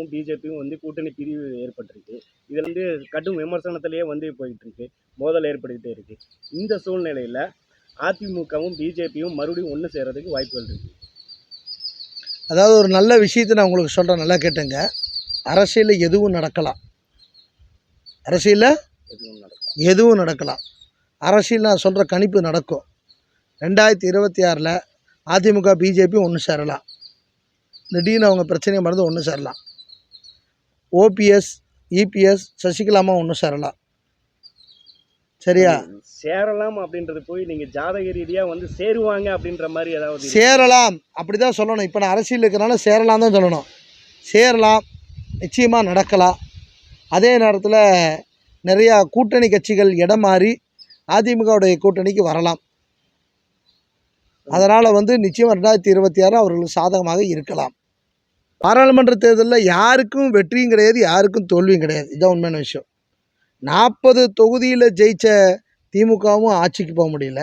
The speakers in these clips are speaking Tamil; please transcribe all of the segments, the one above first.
அதிமுகவும் பிஜேபியும் வந்து கூட்டணி பிரிவு ஏற்பட்டிருக்கு. இதில் வந்து கடும் விமர்சனத்திலேயே வந்து போயிட்டு இருக்கு, மோதல் ஏற்பட்டுக்கிட்டே இருக்கு. இந்த சூழ்நிலையில் அதிமுகவும் பிஜேபியும் மறுபடியும் ஒன்று சேர்றதுக்கு வாய்ப்புகள் இருக்கு. அதாவது ஒரு நல்ல விஷயத்தை நான் உங்களுக்கு சொல்கிறேன், நல்லா கேட்டுங்க. அரசியலில் எதுவும் நடக்கலாம், அரசியலில் எதுவும் நடக்கலாம். அரசியல் நான் சொல்கிற கணிப்பு நடக்கும். 2026 அதிமுக பிஜேபி ஒன்று சேரலாம். திடீர்னு அவங்க பிரச்சனையை மறந்து ஒன்று சேரலாம். ஓபிஎஸ் இபிஎஸ் சசிகலாமா ஒன்று சேரலாம். சரியா? சேரலாம் அப்படின்றது போய் நீங்கள் ஜாதக ரீதியாக வந்து சேருவாங்க அப்படின்ற மாதிரி ஏதாவது சேரலாம் அப்படி தான் சொல்லணும். இப்போ நான் அரசியல் இருக்கிறனால சேரலாம் தான் சொல்லணும். சேரலாம், நிச்சயமாக நடக்கலாம். அதே நேரத்தில் நிறையா கூட்டணி கட்சிகள் இடம் மாறி அதிமுகவுடைய கூட்டணிக்கு வரலாம். அதனால் வந்து நிச்சயம் 2026 அவர்களுக்கு சாதகமாக இருக்கலாம். பாராளுமன்ற தேர்தலில் யாருக்கும் வெற்றியும் கிடையாது, யாருக்கும் தோல்வியும் கிடையாது. இதுதான் உண்மையான விஷயம். 40 தொகுதியில் ஜெயித்த திமுகவும் ஆட்சிக்கு போக முடியல.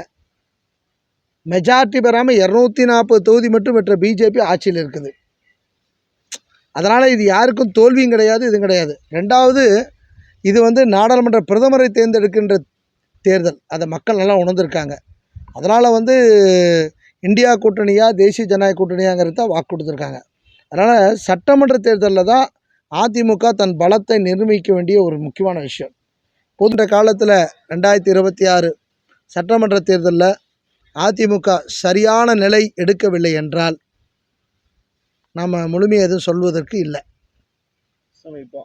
மெஜாரிட்டி பெறாமல் 240 தொகுதி மட்டும் பெற்ற பிஜேபி ஆட்சியில் இருக்குது. அதனால் இது யாருக்கும் தோல்வியும் கிடையாது, இதுவும் கிடையாது. ரெண்டாவது, இது வந்து நாடாளுமன்ற பிரதமரை தேர்ந்தெடுக்கின்ற தேர்தல். அதை மக்கள் நல்லா உணர்ந்திருக்காங்க. அதனால் வந்து இந்தியா கூட்டணியா தேசிய ஜனநாயக கூட்டணியாங்கிறது தான் வாக்கு கொடுத்துருக்காங்க. அதனால் சட்டமன்ற தேர்தலில் தான் அதிமுக தன் பலத்தை நிரூபிக்க வேண்டிய ஒரு முக்கியமான விஷயம். போன்ற காலத்தில் 2026 சட்டமன்ற தேர்தலில் அதிமுக சரியான நிலை எடுக்கவில்லை என்றால் நாம் முழுமையாக எதுவும் சொல்வதற்கு இல்லை. இப்போ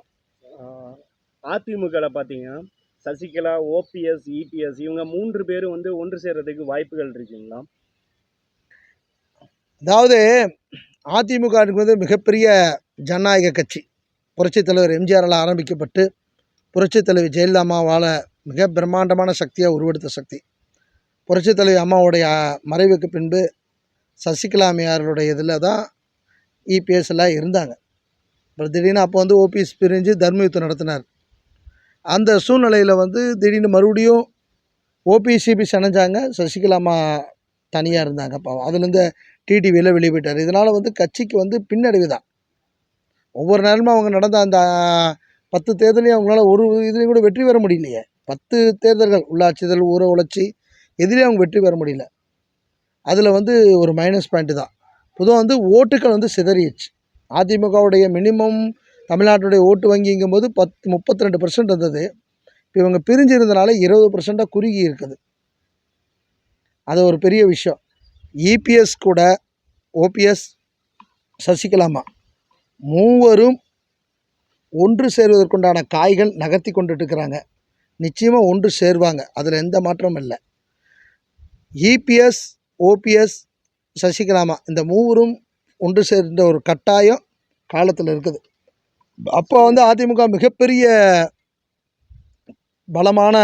அதிமுகவில் பார்த்தீங்கன்னா சசிகலா, ஓபிஎஸ், இபிஎஸ் இவங்க 3 பேரும் வந்து ஒன்று சேர்றதுக்கு வாய்ப்புகள் இருக்குங்களா? அதாவது அதிமுக என்பது மிகப்பெரிய ஜனநாயக கட்சி. புரட்சித் தலைவர் எம்ஜிஆரால் ஆரம்பிக்கப்பட்டு புரட்சித் தலைவி ஜெயலலிதா அம்மாவால் மிக பிரம்மாண்டமான சக்தியாக உருவெடுத்த சக்தி. புரட்சித் தலைவி அம்மாவுடைய மறைவுக்கு பின்பு சசிகலா அம்மையாருடைய இதில் தான் இபிஎஸ் எல்லாம் இருந்தாங்க. அப்புறம் திடீர்னு அப்போ வந்து ஓபிஎஸ் பிரிஞ்சு தர்மயுத்தம் நடத்தினார். அந்த சூழ்நிலையில் வந்து திடீர்னு மறுபடியும் ஓபிஎஸ் சிபிஎஸ் இணைஞ்சாங்க, சசிகலா அம்மா தனியாக இருந்தாங்க. அப்போ அதுலேருந்து டிடிவியில் வெளியே போயிட்டார். இதனால் வந்து கட்சிக்கு வந்து பின்னடைவு தான். ஒவ்வொரு நேரமும் அவங்க நடந்த அந்த 10 தேர்தலையும் அவங்களால ஒரு இதுலேயும் கூட வெற்றி பெற முடியலையே. 10 தேர்தல்கள், உள்ளாட்சி தேர்தல், ஊர உழைச்சி, எதுலேயும் அவங்க வெற்றி பெற முடியல. அதில் வந்து ஒரு மைனஸ் பாயிண்ட்டு தான். பொதுவாக வந்து ஓட்டுக்கள் வந்து சிதறிடுச்சு. அதிமுகவுடைய மினிமம் தமிழ்நாட்டுடைய ஓட்டு வங்கிங்கும்போது 32% இருந்தது. இப்போ இவங்க பிரிஞ்சு இருந்தனால 20% குறுகி இருக்குது. அது ஒரு பெரிய விஷயம். இபிஎஸ் கூட ஓபிஎஸ், சசிகலாமா மூவரும் ஒன்று சேருவதற்குண்டான காய்கள் நகர்த்தி கொண்டுட்டு இருக்கிறாங்க. நிச்சயமாக ஒன்று சேருவாங்க, அதில் எந்த மாற்றமும் இல்லை. இபிஎஸ், ஓபிஎஸ், சசிகலாமா இந்த மூவரும் ஒன்று சேர்ந்த ஒரு கட்டாயம் காலத்தில் இருக்குது. அப்போ வந்து அதிமுக மிகப்பெரிய பலமான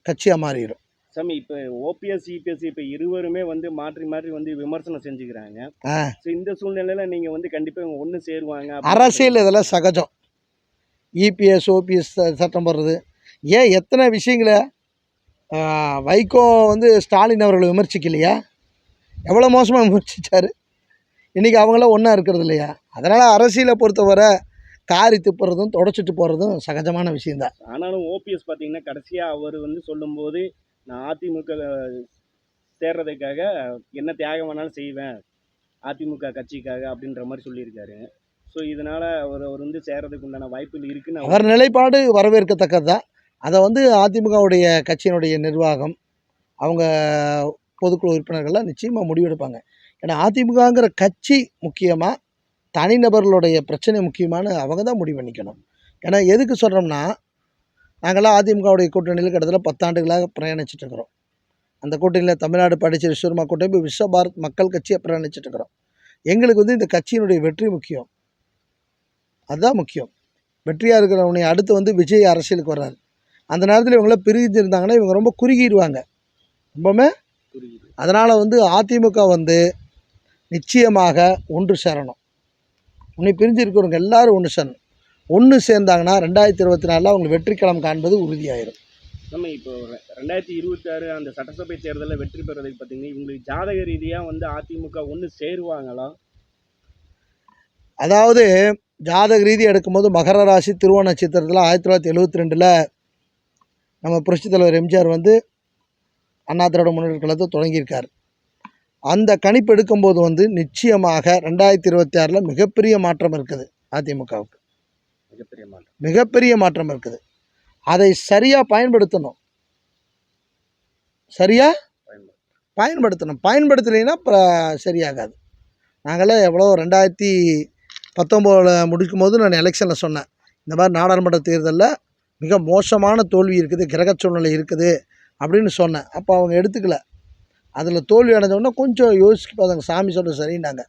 கட்சியாக மாறிடும். சாமி, இப்போ ஓபிஎஸ் இபிஎஸ் இப்போ இருவருமே வந்து மாற்றி மாற்றி வந்து விமர்சனம் செஞ்சுக்கிறாங்க. இந்த சூழ்நிலையில் நீங்கள் வந்து கண்டிப்பாக இவங்க ஒன்று சேருவாங்க. அரசியல் இதெல்லாம் சகஜம். இபிஎஸ் ஓபிஎஸ் சட்டம் போடுறது ஏன் எத்தனை விஷயங்களை வைகோ வந்து ஸ்டாலின் அவர்களை விமர்சிக்கலையா? எவ்வளோ மோசமாக விமர்சித்தார். இன்றைக்கி அவங்களாம் ஒன்றா இருக்கிறது இல்லையா? அதனால் அரசியலை பொறுத்தவரை காரி துப்புறதும் தொடச்சிட்டு போகிறதும் சகஜமான விஷயந்தான். ஆனாலும் ஓபிஎஸ் பார்த்தீங்கன்னா கடைசியாக அவர் வந்து சொல்லும்போது, நான் அதிமுக சேர்றதுக்காக என்ன தியாகம் வேணாலும் செய்வேன் அதிமுக கட்சிக்காக அப்படின்ற மாதிரி சொல்லியிருக்காரு. ஸோ இதனால் அவர் வந்து சேர்றதுக்கு உண்டான வாய்ப்புகள் இருக்குன்னு அவர் நிலைப்பாடு வரவேற்கத்தக்கது தான். அதை வந்து அதிமுகவுடைய கட்சியினுடைய நிர்வாகம், அவங்க பொதுக்குழு உறுப்பினர்கள்லாம் நிச்சயமாக முடிவெடுப்பாங்க. ஏன்னா அதிமுகங்கிற கட்சி முக்கியமாக, தனிநபர்களுடைய பிரச்சனை முக்கியமான அவங்க தான் முடிவு பண்ணிக்கணும். ஏன்னா எதுக்கு சொல்கிறோம்னா, நாங்களாம் அதிமுகவுடைய கூட்டணியில் கிட்டத்தட்ட 10 ஆண்டுகளாக பிரயாணிச்சிட்ருக்கிறோம். அந்த கூட்டணியில் தமிழ்நாடு படித்த விஸ்வகர்மா கூட்டணி விஸ்வபாரத் மக்கள் கட்சியை பிரயாணிச்சிட்ருக்கிறோம். எங்களுக்கு வந்து இந்த கட்சியினுடைய வெற்றி முக்கியம், அதுதான் முக்கியம். வெற்றியாக இருக்கிறவனை அடுத்து வந்து விஜய் அரசியலுக்கு வர்றாரு. அந்த நேரத்தில் இவங்களாம் பிரிஞ்சிருந்தாங்கன்னா இவங்க ரொம்ப குறுகிடுவாங்க, ரொம்பவுமே. அதனால் வந்து அதிமுக வந்து நிச்சயமாக ஒன்று சேரணும். உன்னை பிரிஞ்சு இருக்கிறவங்க எல்லோரும் ஒன்று சேரணும். ஒன்று சேர்ந்தாங்கன்னா 2024 அவங்க வெற்றிக்களம் காண்பது உறுதியாயிரும். நம்ம இப்போ 2026 அந்த சட்டசபை தேர்தலில் வெற்றி பெறதுக்கு பார்த்தீங்கன்னா இவங்களுக்கு ஜாதக ரீதியாக வந்து அதிமுக ஒன்று சேருவாங்களா? அதாவது ஜாதக ரீதி எடுக்கும்போது மகர ராசி திருவோண நட்சத்திரத்தில் 1972 நம்ம புரட்சித் தலைவர் எம்ஜிஆர் வந்து அண்ணா திராவிட முன்னேற்ற கழகத்தை தொடங்கியிருக்கார். அந்த கணிப்பு எடுக்கும்போது வந்து நிச்சயமாக 2026 மிகப்பெரிய மாற்றம் இருக்குது. அதிமுகவுக்கு மிகப்பெரிய மாற்றம். மிகப்பெரிய மாற்றம் இருக்குது. அதை சரியாக பயன்படுத்தணும். சரியாக பயன்படுத்தணும். பயன்படுத்தலைன்னா சரியாகாது. நாங்களே எவ்வளோ 2019 முடிக்கும்போது நான் எலெக்ஷனில் சொன்னேன், இந்த மாதிரி நாடாளுமன்ற தேர்தலில் மிக மோசமான தோல்வி இருக்குது, கிரக சூழ்நிலை இருக்குது அப்படின்னு சொன்னேன். அப்போ அவங்க எடுத்துக்கல. அதில் தோல்வி அடைஞ்சோடனே கொஞ்சம் யோசிச்சு பார்த்தாங்க, சாமி சொல்ல சரின்னாங்க.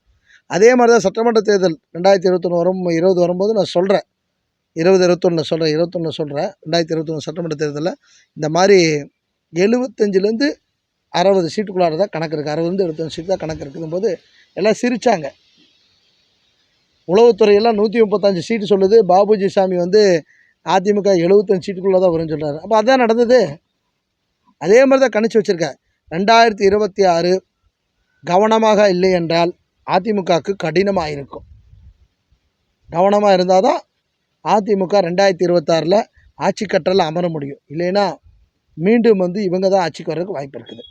அதே மாதிரி தான் சட்டமன்ற தேர்தல் 2020 வரும்போது நான் சொல்கிறேன், 21 சொல்கிறேன் 2021 சட்டமன்ற தேர்தலில் இந்த மாதிரி 75லேருந்து 60 சீட்டுக்குள்ளார தான் கணக்கு இருக்குது, 60லேருந்து 75 சீட்டு தான் கணக்கு இருக்குதும்போது எல்லாம் சிரித்தாங்க. உளவுத்துறையெல்லாம் 135 சீட்டு சொல்லுது, பாபுஜி சாமி வந்து அதிமுக 75 சீட்டுக்குள்ளே தான் வரும்னு சொல்கிறாரு. அப்போ அதுதான் நடந்தது. அதே மாதிரி தான் கணிச்சு வச்சுருக்கேன். 2026 கவனமாக இல்லை என்றால் அதிமுகவுக்கு கடினமாக இருக்கும். கவனமாக இருந்தால் தான் அதிமுக 2026 ஆட்சி கட்டலில் அமர முடியும். இல்லைன்னா மீண்டும் வந்து இவங்க தான் ஆட்சிக்கு வர்றதுக்கு வாய்ப்பு இருக்குது.